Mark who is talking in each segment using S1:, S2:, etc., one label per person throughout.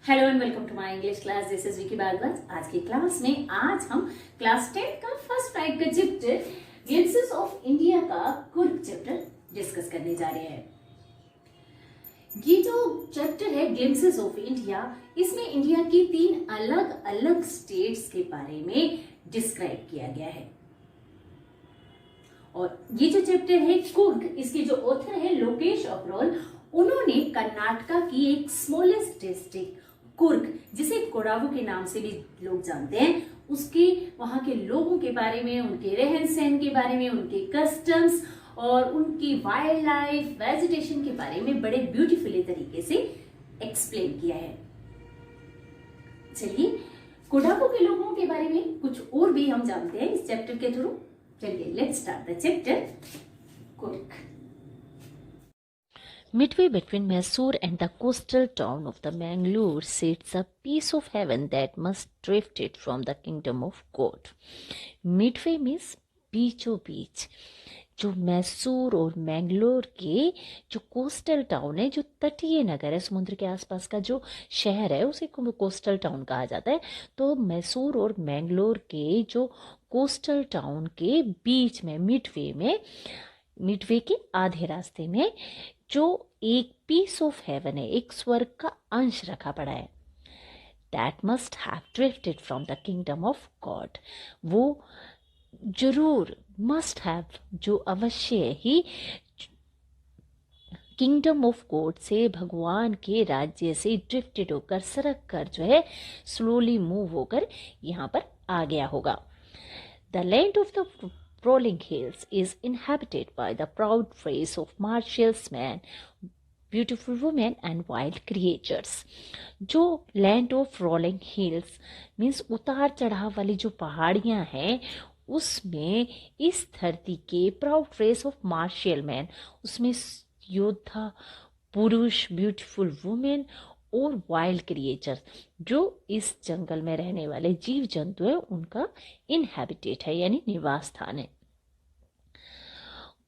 S1: Hello and welcome to my English class. This is Vicky Bhardwaj. आज की class में आज हम क्लास 10 का फर्स्ट राइट का चैप्टर ग्लिम्पसेस ऑफ इंडिया का कुर्ग चैप्टर डिस्कस करने जा रहे हैं। ये जो चैप्टर है ग्लिम्पसेस ऑफ इंडिया, इसमें इंडिया की 3 अलग अलग स्टेट्स के बारे में डिस्क्राइब किया गया है। और ये जो चैप्टर है कुर्ग, इसके जो ऑथर है लोकेश अब्रोल, उन्होंने कर्नाटका की एक स्मॉलेस्ट डिस्ट्रिक्ट कुर्ग, जिसे कोडागु के नाम से भी लोग जानते हैं, उसके वहां के लोगों के बारे में, उनके रहन सहन के बारे में, उनके कस्टम्स और उनकी वाइल्ड लाइफ, वेजिटेशन के बारे में बड़े ब्यूटीफुली तरीके से एक्सप्लेन किया है। चलिए कोडागु के लोगों के बारे में कुछ और भी हम जानते हैं इस चैप्टर के थ्रू। चलिए let's start the chapter Coorg.
S2: Midway between Mysore and the coastal town of the Mangalore sits a piece of heaven that must drift it from the kingdom of God. Midway means बीचों बीच। जो मैसूर और मैंगलोर के जो coastal town है, जो तटीय नगर है, समुद्र के आसपास का जो शहर है, उसे कोस्टल टाउन कहा जाता है। तो मैसूर और मैंगलोर के जो कोस्टल टाउन के बीच में मिडवे के आधे रास्ते में जो एक पीस ऑफ हेवन है, एक स्वर्ग का अंश रखा पड़ा है। That must have drifted from the kingdom of God. वो जरूर, मस्ट हैव जो अवश्य ही, किंगडम ऑफ गॉड से, भगवान के राज्य से ड्रिफ्टेड होकर, सरक कर जो है, स्लोली मूव होकर यहाँ पर आ गया होगा। The land of the rolling hills is inhabited by the proud race of martialsmen, beautiful women and wild creatures. जो land of rolling hills means उतार चढ़ाव वाली जो पहाड़ियां हैं, उसमें इस धरती के proud race of martial man, उसमें योद्धा पुरुष, ब्यूटीफुल वुमेन और वाइल्ड क्रिएचर्स, जो इस जंगल में रहने वाले जीव जंतु है, उनका इनहैबिटेट है, यानी निवास स्थान है।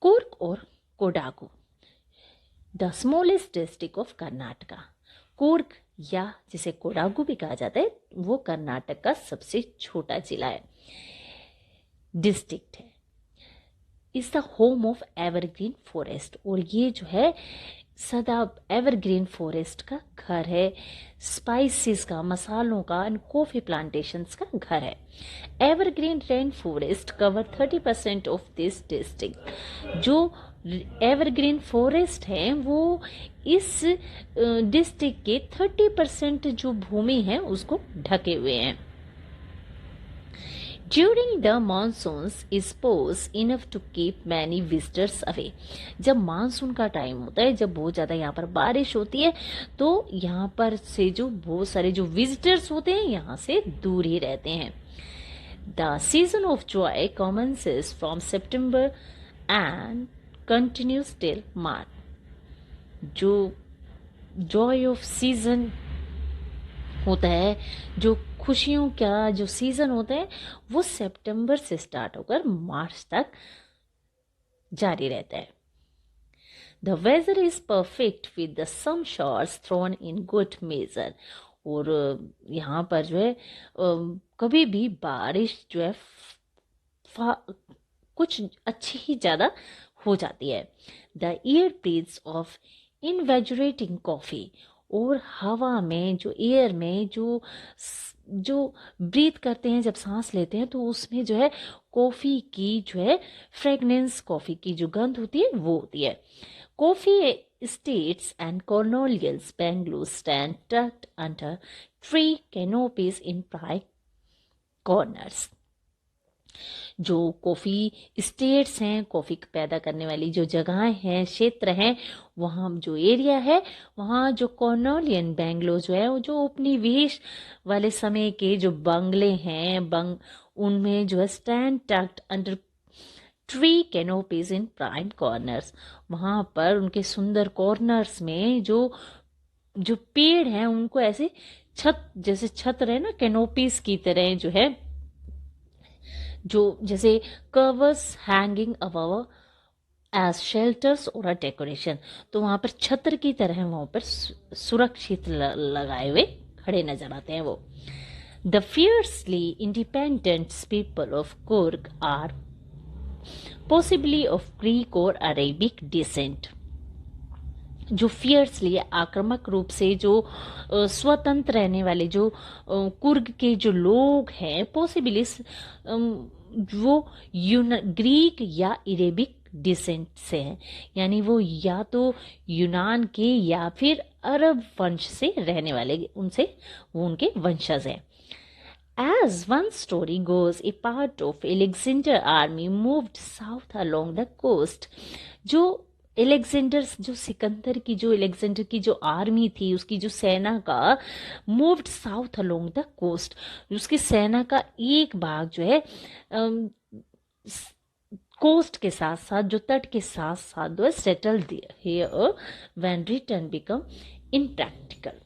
S2: कुर्ग और Kodagu, the smallest district of Karnataka. Coorg या जिसे कोडागु भी कहा जाता है, वो कर्नाटक का सबसे छोटा जिला है, डिस्ट्रिक्ट है। Is the home of evergreen forest, और ये जो है सदा एवरग्रीन फॉरेस्ट का घर है, स्पाइसेस का, मसालों का एंड कॉफी प्लांटेशंस का घर है। Evergreen rain forest cover 30% of this district. जो एवरग्रीन फॉरेस्ट है वो इस डिस्ट्रिक्ट के 30% जो भूमि है उसको ढके हुए हैं। During the monsoons is pose enough to keep many visitors away. जब मानसून का टाइम होता है, जब बहुत ज़्यादा यहाँ पर बारिश होती है, तो यहाँ पर से जो बहुत सारे जो विजिटर्स होते हैं यहाँ से दूर ही रहते हैं। The season of joy commences from September and continues till March. जो joy of season होता है, जो खुशियों का जो सीजन होता है, वो सितंबर से स्टार्ट होकर मार्च तक जारी रहता है। The weather is perfect with the some showers thrown in good measure. और यहाँ पर जो है कभी भी बारिश जो है कुछ अच्छी ही ज़्यादा हो जाती है। The air breathes of invigorating coffee, और हवा में, जो एयर में जो ब्रीथ करते हैं, जब सांस लेते हैं, तो उसमें जो है कॉफ़ी की जो है फ्रेगनेंस, कॉफ़ी की जो गंध होती है वो होती है। Coffee estates and colonials Bangalore stand tucked under tree canopies in bright corners. जो कॉफ़ी स्टेट्स हैं, कॉफ़ी पैदा करने वाली जो जगहें हैं, क्षेत्र हैं, वहाँ जो एरिया है, वहाँ जो कॉलोनियन बेंगलोर जो है, वो जो उपनिवेश वाले समय के जो बंगले हैं, उनमें जो है stand tucked under tree canopies in prime corners. वहाँ पर उनके सुंदर कॉर्नर्स में जो पेड़ हैं, उनको ऐसे छत, जैसे छत रहे ना, कैनोपीज की तरह जो है, जो जैसे covers hanging above as shelters और अ डेकोरेशन, तो वहाँ पर छत्र की तरह वहाँ पर सुरक्षित लगाए हुए खड़े नजर आते हैं वो। The fiercely independent people of Coorg are possibly of Greek और अरेबिक डिसेंट। जो फियर्सली आक्रामक रूप से जो स्वतंत्र रहने वाले जो कुर्ग के जो लोग हैं, पॉसिबली वो ग्रीक या अरेबिक डिसेंट से हैं, यानी वो या तो यूनान के या फिर अरब वंश से रहने वाले, उनसे वो उनके वंशज हैं। As one story goes, a part of Alexander army moved south along the coast. जो अलेक्जेंडर की जो आर्मी थी, उसकी जो सेना का moved south along the coast, उसकी सेना का एक भाग जो है कोस्ट के साथ साथ, जो तट के साथ साथ जो है settled here when return become impractical.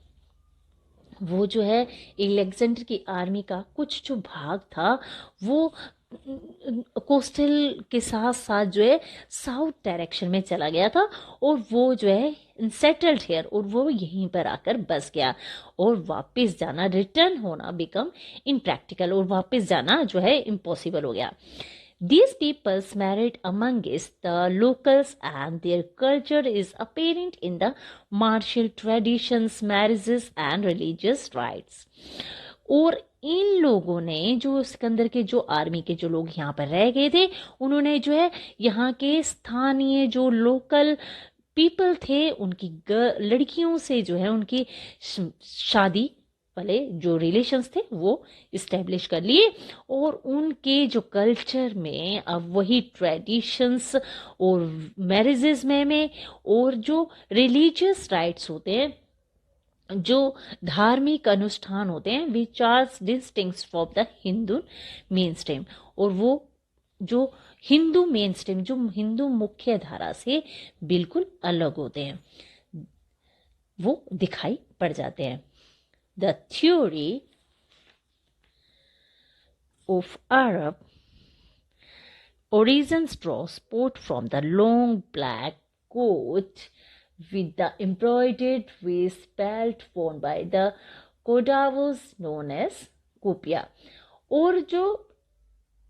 S2: वो जो है अलेक्जेंडर की आर्मी का कुछ जो भाग था वो कोस्टल के साथ साथ जो है साउथ डायरेक्शन में चला गया था, और वो जो है सेटल्ड हियर, और वो यहीं पर आकर बस गया, और वापस जाना, रिटर्न होना बिकम इनप्रैक्टिकल, और वापस जाना जो है इम्पॉसिबल हो गया। These peoples married amongst the locals and their culture is apparent in the martial traditions, marriages and religious rites. और इन लोगों ने, जो सिकंदर के जो आर्मी के जो लोग यहाँ पर रह गए थे, उन्होंने जो है यहाँ के स्थानीय जो लोकल पीपल थे उनकी लड़कियों से जो है उनकी शादी वाले जो रिलेशंस थे वो इस्टेब्लिश कर लिए, और उनके जो कल्चर में अब वही ट्रेडिशंस और मैरिजेस में और जो रिलीजियस राइट्स होते हैं, जो धार्मिक अनुष्ठान होते हैं, which are distinct from the Hindu mainstream, और वो जो हिंदू मेन स्ट्रीम, जो हिंदू मुख्य धारा से बिल्कुल अलग होते हैं, वो दिखाई पड़ जाते हैं। The theory of Arab origins draws support from the long black coat with the embroidered waist belt worn by the Kodavos known as Kupia. और जो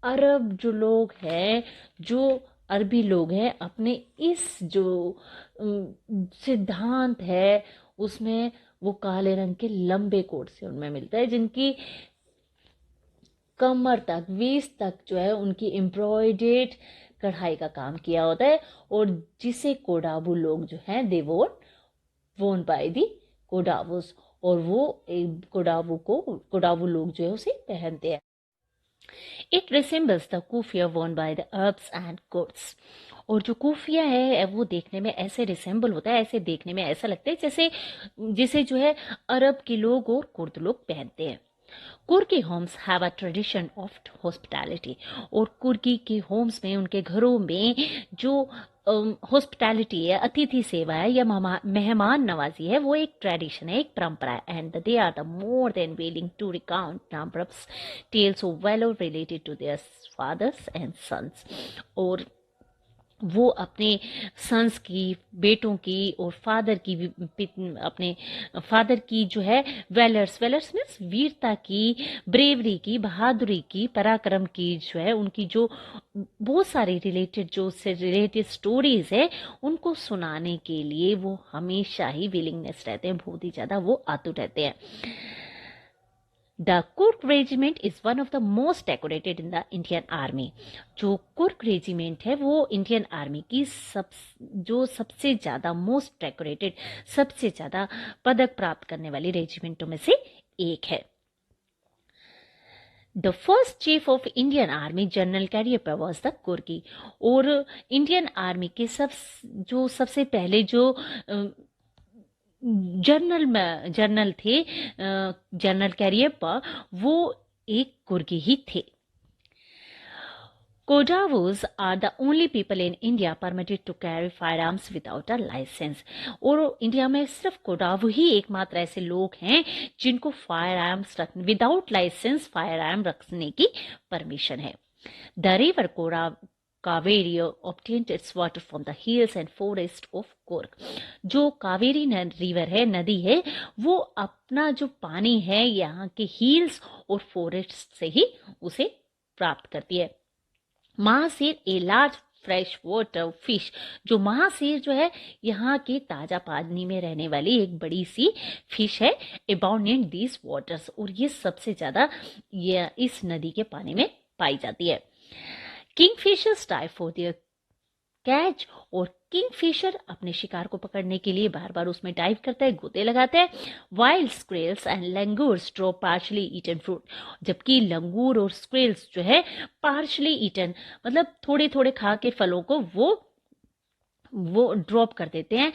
S2: अरब जो लोग हैं, जो अरबी लोग हैं, अपने इस जो सिद्धांत है उसमें वो काले रंग के लंबे कोट से उनमें मिलता है, जिनकी कमर तक, वेस्ट तक जो है उनकी एम्ब्रॉयडेड कढ़ाई का काम किया होता है, और जिसे कोडावू लोग जो हैं दे वोन बाय दी कोडावूस, और वो कोडावू लोग जो है उसे पहनते हैं। इट रिसेम्बल्स द कुफिया वोन by the Arabs and Kurds. और जो कुफिया है वो देखने में ऐसे रिसेंबल होता है, ऐसे देखने में ऐसा लगता है जैसे जो है अरब के लोग और कुर्द लोग पहनते हैं। Coorgi homes have a tradition of hospitality, और कुर्की के होम्स में, उनके घरों में जो हॉस्पिटैलिटी है, अतिथि सेवा है या मेहमान नवाजी है, वो एक ट्रेडिशन है, एक परंपरा है। And they are the more than willing to recount number of tales of valour related to their fathers and sons. और वो अपने सन्स की, बेटों की और फादर की, अपने फादर की जो है वेलर्स मीन्स वीरता की, ब्रेवरी की, बहादुरी की, पराक्रम की जो है, उनकी जो बहुत सारी रिलेटेड स्टोरीज है, उनको सुनाने के लिए वो हमेशा ही विलिंगनेस रहते हैं, बहुत ही ज़्यादा वो आतुर रहते हैं। The Kurk regiment is one of the most decorated in the Indian Army. जो कुर्क रेजिमेंट है वो इंडियन आर्मी की सबसे ज़्यादा मोस्ट डेकोरेटेड, सबसे ज़्यादा पदक प्राप्त करने वाली रेजिमेंटों में से एक है। The first chief of Indian army general Cariappa was the कुर्की। और इंडियन आर्मी के सबसे पहले जो जनरल थे, जनरल कैरियप्पा, वो एक कुर्की ही थे। Kodavos are the only people in India permitted to carry firearms without a license. और इंडिया में सिर्फ कोडावू ही एकमात्र ऐसे लोग हैं जिनको विदाउट लाइसेंस फायर आर्म रखने की परमिशन है। The river Kaveri obtained its water from the hills and forest of Kurg. जो कावेरी रिवर है, नदी है, वो अपना जो पानी है यहाँ के हिल्स और फॉरेस्ट से ही उसे प्राप्त करती है। Mahseer a large fresh water fish, जो महासेर जो है यहाँ के ताजा पानी में रहने वाली एक बड़ी सी फिश है, अबाउंड इन दीज वाटर्स, और ये सबसे ज्यादा ये इस नदी के पानी में पाई जाती है। Kingfishers dive for their catch, और किंगफिशर अपने शिकार को पकड़ने के लिए बार बार उसमें डाइव करता है, गोते लगाता है। Wild squirrels and langurs drop partially eaten fruit, जबकि लंगूर और स्क्रेल्स जो है पार्शली ईटन मतलब थोड़े थोड़े खा के फलों को वो ड्रॉप कर देते हैं।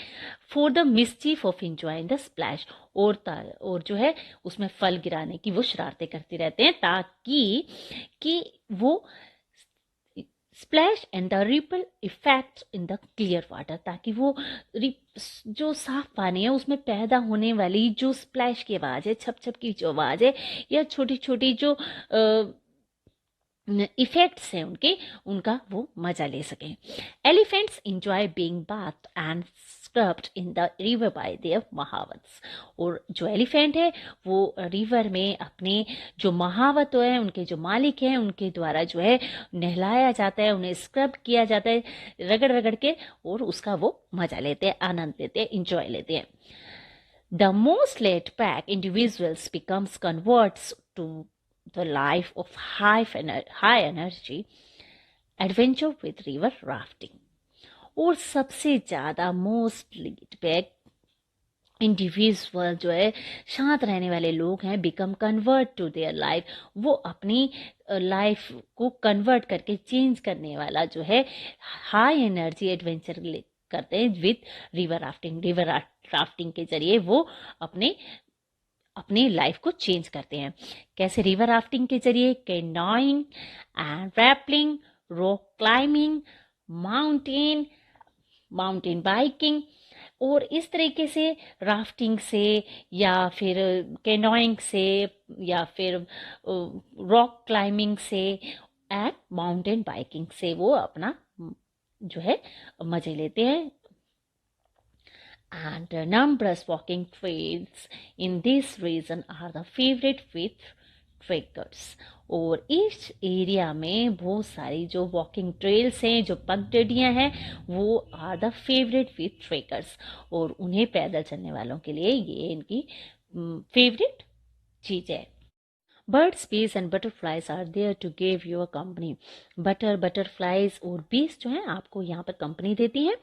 S2: For the mischief of enjoying the splash, और जो है उसमें फल गिराने की वो शरारतें करते रहते हैं ताकि कि वो splash and the ripple effect in the clear water, ताकि वो जो साफ पानी है उसमें पैदा होने वाली जो स्प्लैश की आवाज है, छप छप की जो आवाज है, या छोटी छोटी जो इफेक्ट्स हैं उनका वो मजा ले सकें। Elephants enjoy being bath and scrubbed in the river by their mahouts, और जो एलिफेंट है वो रिवर में अपने जो महावत है, उनके जो मालिक हैं, उनके द्वारा जो है नहलाया जाता है, उन्हें स्क्रब किया जाता है रगड़ रगड़ के, और उसका वो मजा लेते हैं, आनंद लेते हैं, इंजॉय लेते हैं। The most laid back individuals becomes converts to the life of high energy adventure with river rafting, और सबसे ज्यादा मोस्ट लेड बैक इंडिविजुअल जो है शांत रहने वाले लोग हैं, become convert to their life, वो अपनी लाइफ को कन्वर्ट करके चेंज करने वाला जो है हाई एनर्जी एडवेंचर करते हैं with river rafting. River rafting के जरिए वो अपने लाइफ को चेंज करते हैं। कैसे? रिवर राफ्टिंग के जरिए canoeing and rappelling, rock climbing, mountain biking, और इस तरीके से राफ्टिंग से या फिर कैनोइंग से या फिर रॉक क्लाइंबिंग से एंड माउंटेन बाइकिंग से वो अपना जो है मजे लेते हैं। And numerous walking trails in this region are the favorite with trekkers, और इस एरिया में बहुत सारी जो वॉकिंग ट्रेल्स हैं, जो पगडंडियां हैं, वो are the favourite with trekkers, और उन्हें पैदल चलने वालों के लिए ये इनकी फेवरेट चीज है। Birds, bees and butterflies are there to give you a company. Butterflies और बीस जो हैं आपको यहाँ पर कंपनी देती हैं।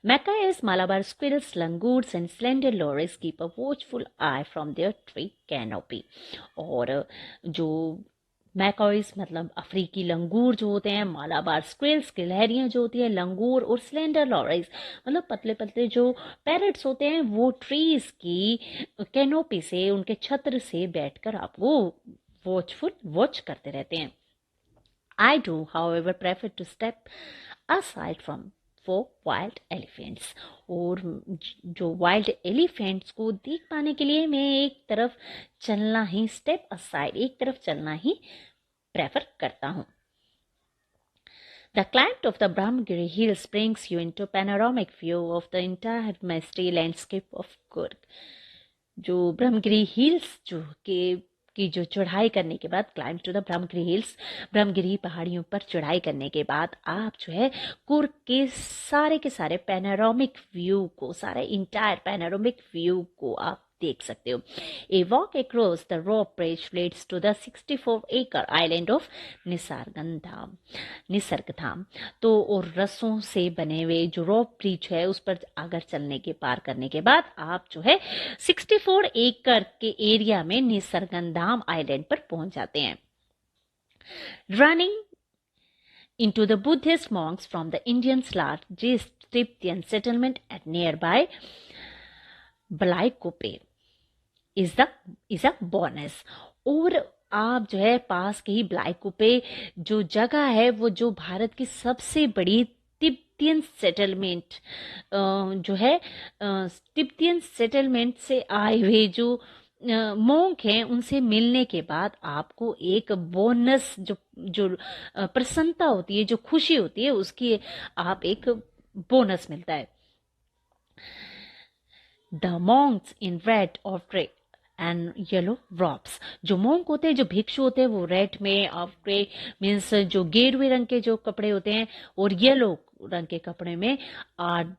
S2: Macaws, Malabar squirrels, langurs and slender lories keep a watchful eye from their tree canopy. और जो मैकॉइस मतलब अफ्रीकी लंगूर जो होते हैं, मालाबार स्क्विल्स गिलहरियां जो होती है, लंगूर और स्लेंडर लॉरीज मतलब पतले पतले जो पैरट्स होते हैं, वो ट्रीज की कैनोपी से, उनके छत्र से बैठकर आपको वॉच करते रहते हैं। I do, however, prefer to step aside from for wild elephants. और जो वाइल्ड एलिफेंट्स को देख पाने के लिए मैं एक तरफ चलना ही, स्टेप असाइड, एक तरफ चलना ही प्रेफर करता हूँ। The climb of the Brahmagiri Hills brings you into panoramic view of the entire misty landscape of Kurg. जो ब्रह्मगिरी हिल्स की जो चढ़ाई करने के बाद, climb to the Brahmagiri hills, Brahmagiri पहाड़ियों पर चढ़ाई करने के बाद आप जो है कुर्ग के सारे पैनोरामिक व्यू को, सारे इंटायर पैनोरामिक व्यू को आप देख सकते हो। A walk across the rock bridge leads to the 64 एकड़ आइलैंड ऑफ निसर्गधाम। तो और रस्सों से बने हुए जो रॉक ब्रिज है उस पर अगर चलने के पार करने के बाद आप जो है 64 एकड़ के एरिया में निसर्गधाम आइलैंड पर पहुंच जाते हैं। Running into the Buddhist monks from the Indian's largest Tibetan settlement at nearby Balaikope is a bonus। और आप जो है पास के ही ब्लाइकोपे जो जगह है, वो जो भारत की सबसे बड़ी तिब्बतियन सेटलमेंट जो है तिब्बतियन सेटलमेंट से आए हुए जो मोंक हैं उनसे मिलने के बाद आपको एक बोनस जो जो प्रसन्नता होती है, जो खुशी होती है, उसकी आप एक बोनस मिलता है। द मॉन्क्स इन रेड और ग्रे एंड येलो रॉब्स, जो मोंक होते हैं, जो भिक्षु होते हैं, वो रेड में और ग्रे मीन्स जो गेरुए रंग के जो कपड़े होते हैं और येलो रंग के कपड़े में are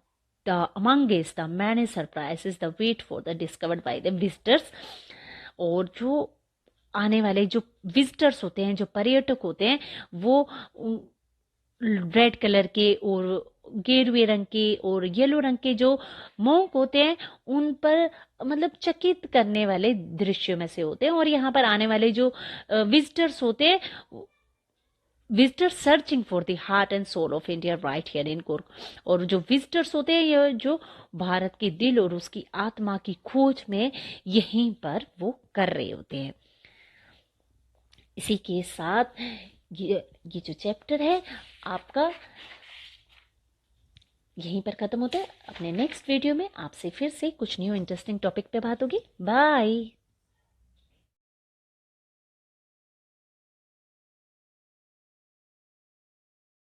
S2: the amongst the many surprises the wait for the discovered by the visitors. और जो आने वाले जो विजिटर्स होते हैं, जो पर्यटक होते हैं, वो रेड कलर के और गेरुए रंग के और येलो रंग के जो मोंक होते हैं उन पर मतलब चकित करने वाले दृश्यों में से होते हैं। और यहाँ पर आने वाले जो विजिटर्स होते हैं, visitors searching for the heart and soul of India right here in Coorg. और जो विजिटर्स होते हैं, ये जो भारत के दिल और उसकी आत्मा की खोज में यहीं पर वो कर रहे होते हैं। इसी के साथ ये जो चैप्टर है आपका यहीं पर खत्म होता है। अपने नेक्स्ट वीडियो में आपसे फिर से कुछ न्यू इंटरेस्टिंग टॉपिक पे बात होगी। बाय।